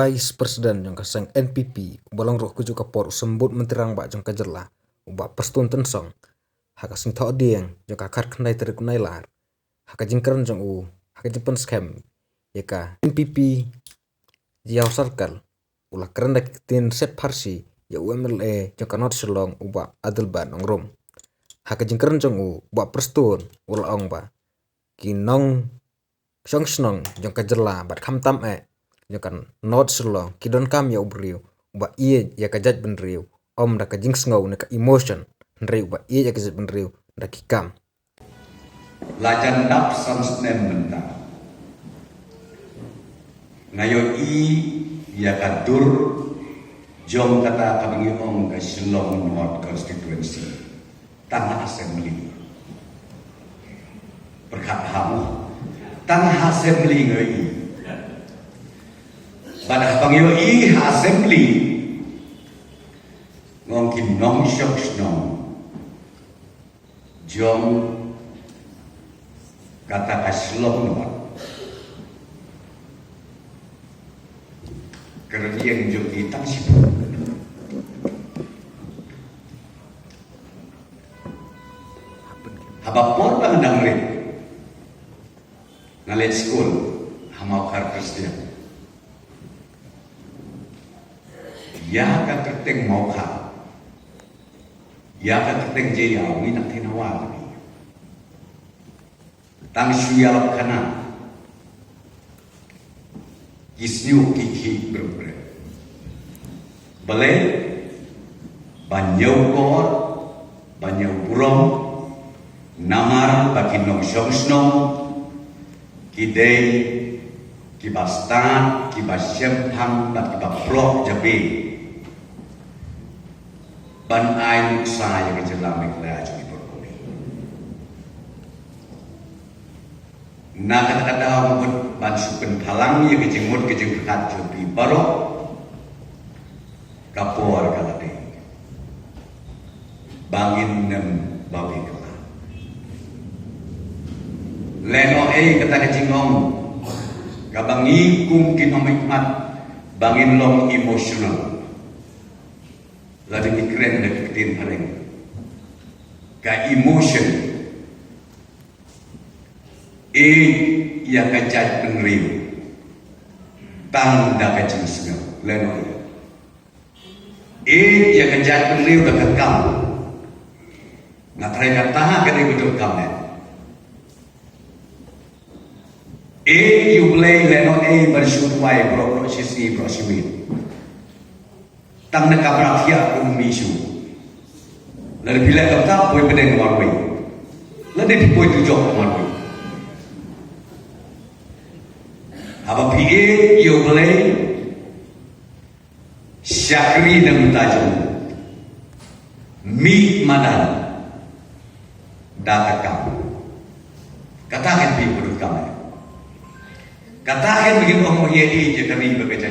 Vice President yang kasang NPP ubalang roh kuju kapor sembut menterang ba jong kajerla uba perstun tensong haka sing tho dieng jong kakar knai terik kunai lar haka jingkran jong haka jempen scam yaka NPP jiao sarkal ulah kerenda tin set parsi ya UMLA jong kanot selong uba adelban ongrom haka jingkran jong uba perstun ulah ong ba kinong Song snong jong kajerla bat kham tam kan not selong kidon kam ya ubriu ba iye ya kajat benriu om da kajing sngow ne ka emotion nriu ba iye ya kajat benriu da kikam lajan dap samsnem benda ngayo ya kadur jong kata kabangi om ka Shillong North constituency tanah assembly berkat hamu tanah assembly ngai pada pangyo assembly ngong kim nong shok snong jong kata kaslong no kerana yang jong itang sip habapor bang dangre ngalet school hamau kar Kristian ya ka terteng mau kha ya ka terteng je ya wi nak thenawa ni tang shuya khana isniu ki berbre bale banyau kor banyau burong namar bakinong shongsno kidei kibastan kibasyem hang bat kibaprok jabe ban ai muksa yang kejelam ikla jadi berkoni. Nak kata-kata mungkin ban supen palang yang kejemut kejengkat jadi barok kapor kalade bangin nem babi kala. Leno kata kejengong kabangi kung kinomikmat bangin long emotional. Lalu dikeren deketin paling ka emotion ya kajat penriu tang da kajing sengal leno ya kajat penriu da kakam ngatrai kata ka di betul kam you play leno bersudwai bro sisi bro siwit tang na kabratia kung misu lalu bila kata boy beden warway lalu di boy tujok warway apa pie yo play syakri dan tajam mi madan datakam katakan pi perut kami katakan begini omong ye je kami bekerja